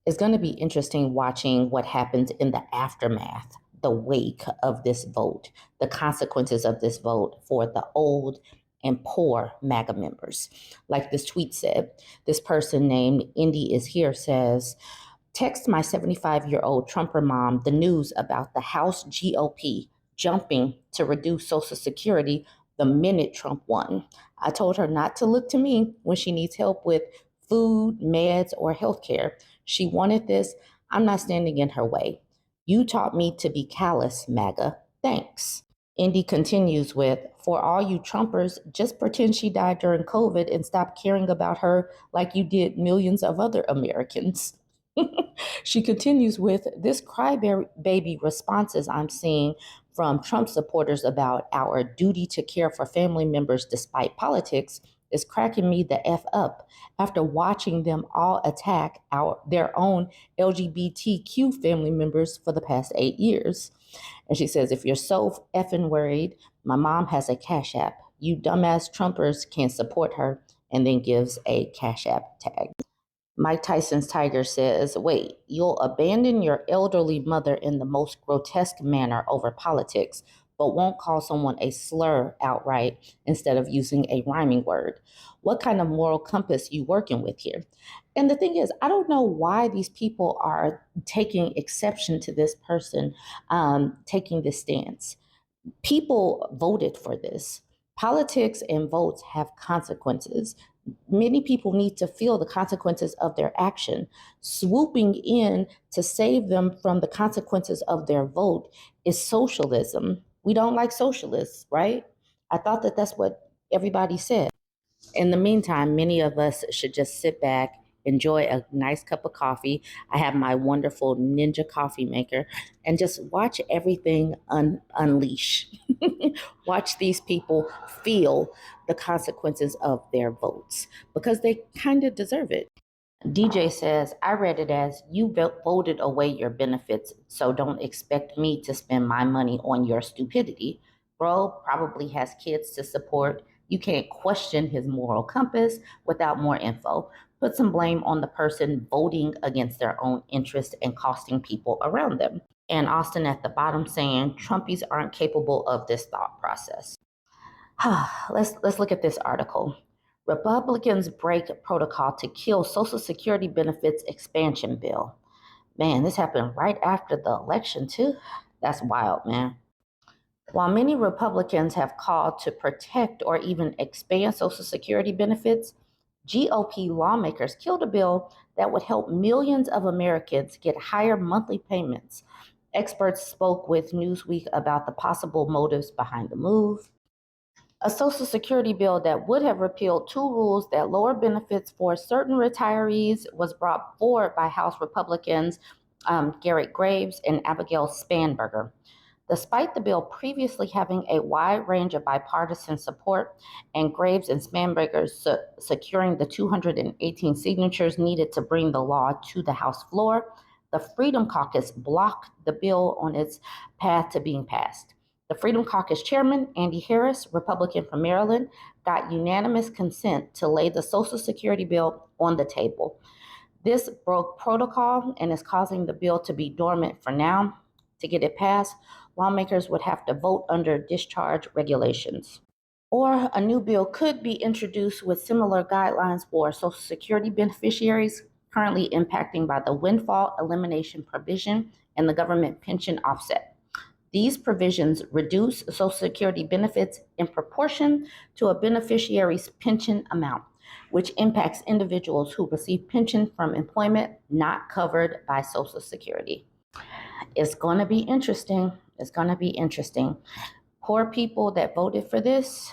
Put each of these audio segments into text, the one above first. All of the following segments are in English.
It's going to be interesting watching what happens in the aftermath, the wake of this vote, the consequences of this vote for the old and poor MAGA members. Like this tweet said, this person named Indy is here says, text my 75-year-old Trumper mom the news about the House GOP jumping to reduce Social Security the minute Trump won. I told her not to look to me when she needs help with food, meds, or healthcare. She wanted this. I'm not standing in her way. You taught me to be callous, MAGA. Thanks. Indy continues with, for all you Trumpers, just pretend she died during COVID and stop caring about her like you did millions of other Americans. She continues with, this crybaby responses I'm seeing from Trump supporters about our duty to care for family members despite politics is cracking me the F up after watching them all attack their own LGBTQ family members for the past 8 years. And she says, if you're so effing worried, my mom has a Cash App. You dumbass Trumpers can't support her, and then gives a Cash App tag. Mike Tyson's Tiger says, wait, you'll abandon your elderly mother in the most grotesque manner over politics, but won't call someone a slur outright instead of using a rhyming word. What kind of moral compass you working with here? And the thing is, I don't know why these people are taking exception to this person taking this stance. People voted for this. Politics and votes have consequences. Many people need to feel the consequences of their action. Swooping in to save them from the consequences of their vote is socialism. We don't like socialists, right? I thought that that's what everybody said. In the meantime, many of us should just sit back, enjoy a nice cup of coffee. I have my wonderful Ninja coffee maker and just watch everything unleash. Watch these people feel the consequences of their votes because they kind of deserve it. DJ says, I read it as you voted away your benefits, so don't expect me to spend my money on your stupidity. Bro probably has kids to support. You can't question his moral compass without more info. Put some blame on the person voting against their own interest and costing people around them. And Austin at the bottom saying, Trumpies aren't capable of this thought process. Let's look at this article. Republicans break protocol to kill Social Security benefits expansion bill. Man, this happened right after the election, too. That's wild, man. While many Republicans have called to protect or even expand Social Security benefits, GOP lawmakers killed a bill that would help millions of Americans get higher monthly payments. Experts spoke with Newsweek about the possible motives behind the move. A Social Security bill that would have repealed two rules that lower benefits for certain retirees was brought forward by House Republicans Garrett Graves and Abigail Spanberger. Despite the bill previously having a wide range of bipartisan support and Graves and Spanberger securing the 218 signatures needed to bring the law to the House floor, the Freedom Caucus blocked the bill on its path to being passed. The Freedom Caucus chairman, Andy Harris, Republican from Maryland, got unanimous consent to lay the Social Security bill on the table. This broke protocol and is causing the bill to be dormant for now. To get it passed, lawmakers would have to vote under discharge regulations. Or a new bill could be introduced with similar guidelines for Social Security beneficiaries currently impacting by the windfall elimination provision and the government pension offset. These provisions reduce Social Security benefits in proportion to a beneficiary's pension amount, which impacts individuals who receive pension from employment not covered by Social Security. It's going to be interesting. It's going to be interesting. Poor people that voted for this,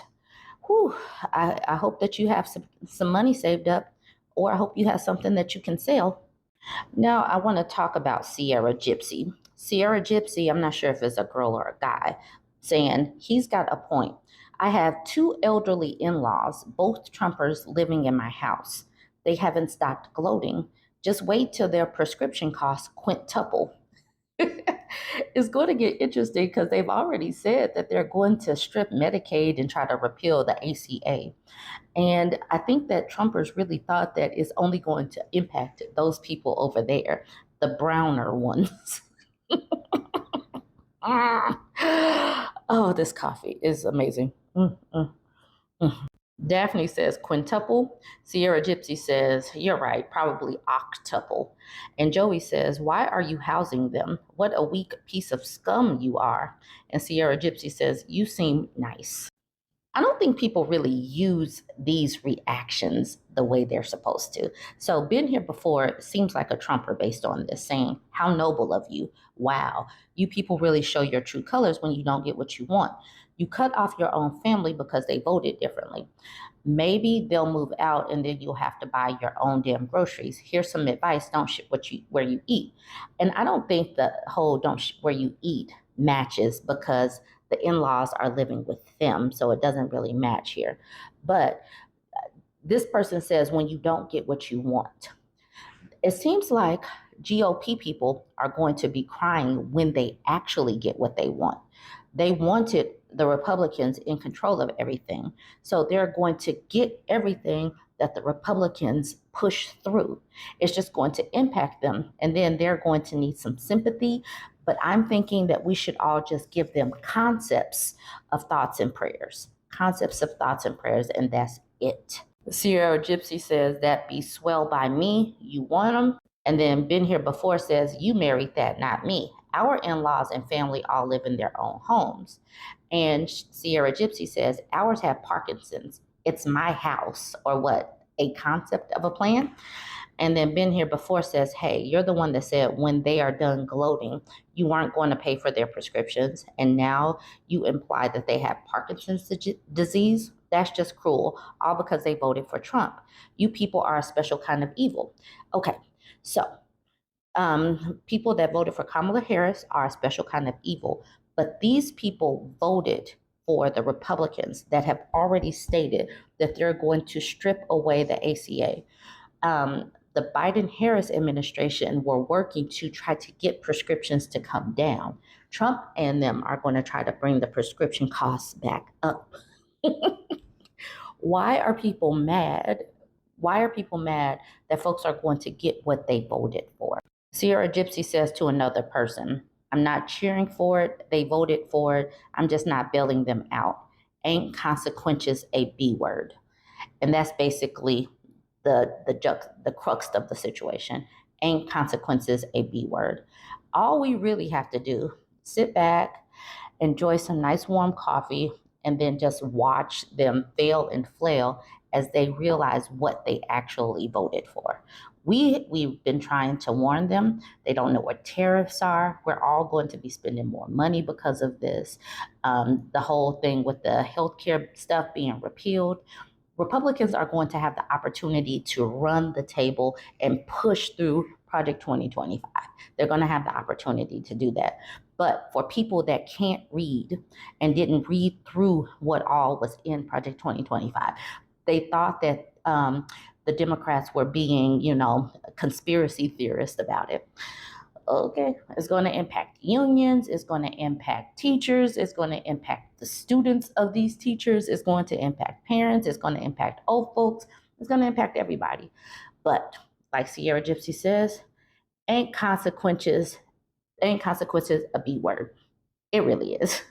I hope that you have some money saved up, or I hope you have something that you can sell. Now I want to talk about Sierra Gypsy. Sierra Gypsy, I'm not sure if it's a girl or a guy, saying he's got a point. I have two elderly in-laws, both Trumpers, living in my house. They haven't stopped gloating. Just wait till their prescription costs quintuple. It's going to get interesting because they've already said that they're going to strip Medicaid and try to repeal the ACA. And I think that Trumpers really thought that it's only going to impact those people over there, the browner ones. Oh, this coffee is amazing. Mm. Daphne says quintuple. Sierra Gypsy says, you're right, probably octuple. And Joey says, why are you housing them? What a weak piece of scum you are. And Sierra Gypsy says, you seem nice. I don't think people really use these reactions the way they're supposed to. So, been here before seems like a Trumper based on this, saying, how noble of you. Wow, you people really show your true colors when you don't get what you want. You cut off your own family because they voted differently. Maybe they'll move out and then you'll have to buy your own damn groceries. Here's some advice: don't shit where you eat. And I don't think the whole don't shit where you eat matches because the in-laws are living with them, so it doesn't really match here. But this person says when you don't get what you want. It seems like GOP people are going to be crying when they actually get what they want. They wanted the Republicans in control of everything. So they're going to get everything that the Republicans push through. It's just going to impact them. And then they're going to need some sympathy. But I'm thinking that we should all just give them concepts of thoughts and prayers. Concepts of thoughts and prayers, and that's it. Sierra Gypsy says, that be swell by me. You want them? And then Been Here Before says, you married that, not me. Our in-laws and family all live in their own homes. And Sierra Gypsy says, ours have Parkinson's. It's my house. Or what? A concept of a plan? And then Been Here Before says, hey, you're the one that said when they are done gloating, you weren't going to pay for their prescriptions. And now you imply that they have Parkinson's disease. That's just cruel, all because they voted for Trump. You people are a special kind of evil. Okay, so people that voted for Kamala Harris are a special kind of evil. But these people voted for the Republicans that have already stated that they're going to strip away the ACA. The Biden-Harris administration were working to try to get prescriptions to come down. Trump and them are going to try to bring the prescription costs back up. Why are people mad? Why are people mad that folks are going to get what they voted for? Sierra Gypsy says to another person, I'm not cheering for it. They voted for it. I'm just not bailing them out. Ain't consequences a B word? And that's basically the crux of the situation. Ain't consequences a B word? All we really have to do, sit back, enjoy some nice warm coffee, and then just watch them fail and flail as they realize what they actually voted for. We've been trying to warn them. They don't know what tariffs are. We're all going to be spending more money because of this. The whole thing with the healthcare stuff being repealed. Republicans are going to have the opportunity to run the table and push through Project 2025. They're going to have the opportunity to do that. But for people that can't read and didn't read through what all was in Project 2025, they thought that the Democrats were being, conspiracy theorists about it. Okay, it's going to impact unions, it's going to impact teachers, it's going to impact the students of these teachers, it's going to impact parents, it's going to impact old folks, it's going to impact everybody. But like Sierra Gypsy says, ain't consequences a B word. It really is.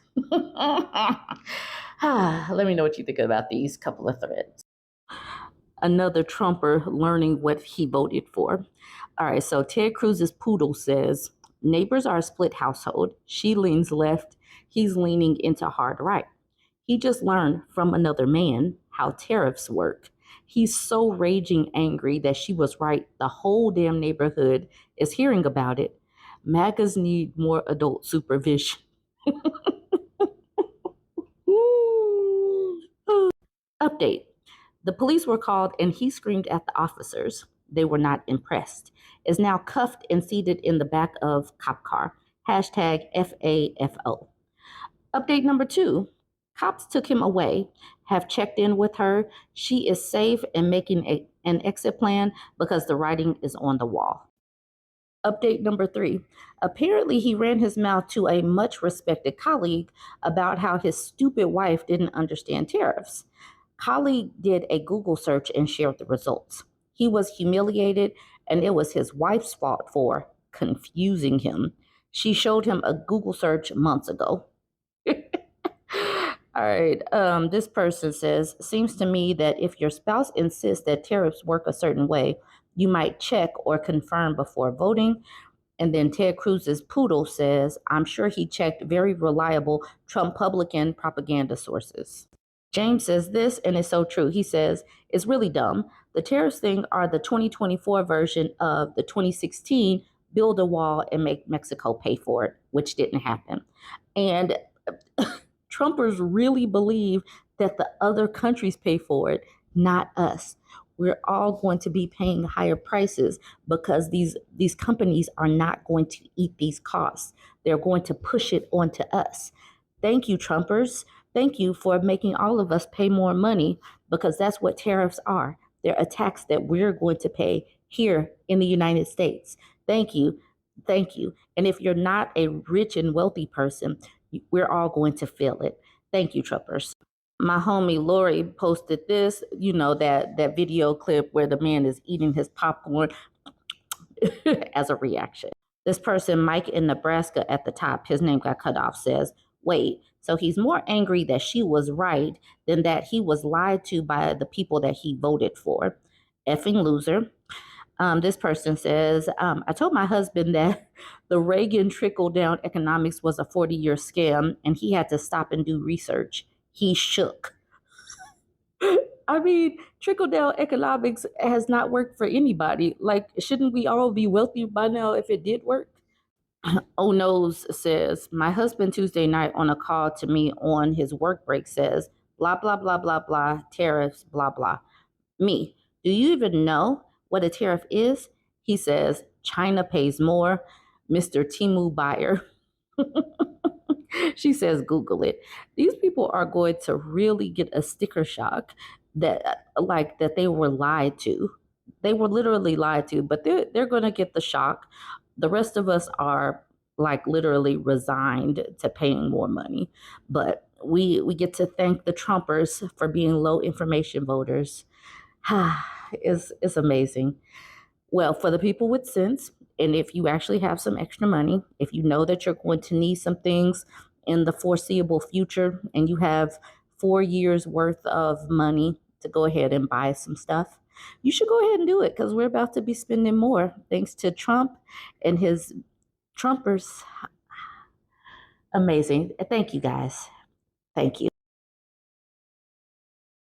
Let me know what you think about these couple of threads. Another Trumper learning what he voted for. All right, so Ted Cruz's poodle says, neighbors are a split household. She leans left, he's leaning into hard right. He just learned from another man how tariffs work. He's so raging angry that she was right. The whole damn neighborhood is hearing about it. MAGAs need more adult supervision. Update. The police were called and he screamed at the officers. They were not impressed. Is now cuffed and seated in the back of cop car. Hashtag FAFO. Update number 2. Cops took him away, have checked in with her. She is safe and making an exit plan because the writing is on the wall. Update number 3. Apparently, he ran his mouth to a much respected colleague about how his stupid wife didn't understand tariffs. Colleague did a Google search and shared the results. He was humiliated, and it was his wife's fault for confusing him. She showed him a Google search months ago. All right. This person says, seems to me that if your spouse insists that tariffs work a certain way, you might check or confirm before voting. And then Ted Cruz's poodle says, I'm sure he checked very reliable Trump-publican propaganda sources. James says this, and it's so true. He says, it's really dumb. The tariffs thing are the 2024 version of the 2016 build a wall and make Mexico pay for it, which didn't happen. And Trumpers really believe that the other countries pay for it, not us. We're all going to be paying higher prices because these companies are not going to eat these costs. They're going to push it onto us. Thank you, Trumpers. Thank you for making all of us pay more money, because that's what tariffs are. They're a tax that we're going to pay here in the United States. Thank you. Thank you. And if you're not a rich and wealthy person, we're all going to feel it. Thank you, Trumpers. My homie Lori posted this, that video clip where the man is eating his popcorn as a reaction. This person, Mike in Nebraska at the top, his name got cut off, says, wait, so he's more angry that she was right than that he was lied to by the people that he voted for. Effing loser. This person says, I told my husband that the Reagan trickle-down economics was a 40-year scam, and he had to stop and do research. He shook. I mean, trickle-down economics has not worked for anybody. Like, shouldn't we all be wealthy by now if it did work? Oh Knows says, my husband Tuesday night on a call to me on his work break says, blah, blah, blah, blah, blah, tariffs, blah, blah. Me, do you even know what a tariff is? He says, China pays more. Mr. Timu buyer. She says, Google it. These people are going to really get a sticker shock that they were lied to. They were literally lied to, but they're going to get the shock. The rest of us are like literally resigned to paying more money. But we get to thank the Trumpers for being low information voters. It's amazing. Well, for the people with sense, and if you actually have some extra money, if you know that you're going to need some things in the foreseeable future and you have 4 years worth of money to go ahead and buy some stuff, you should go ahead and do it, because we're about to be spending more thanks to Trump and his Trumpers. Amazing. Thank you, guys. Thank you.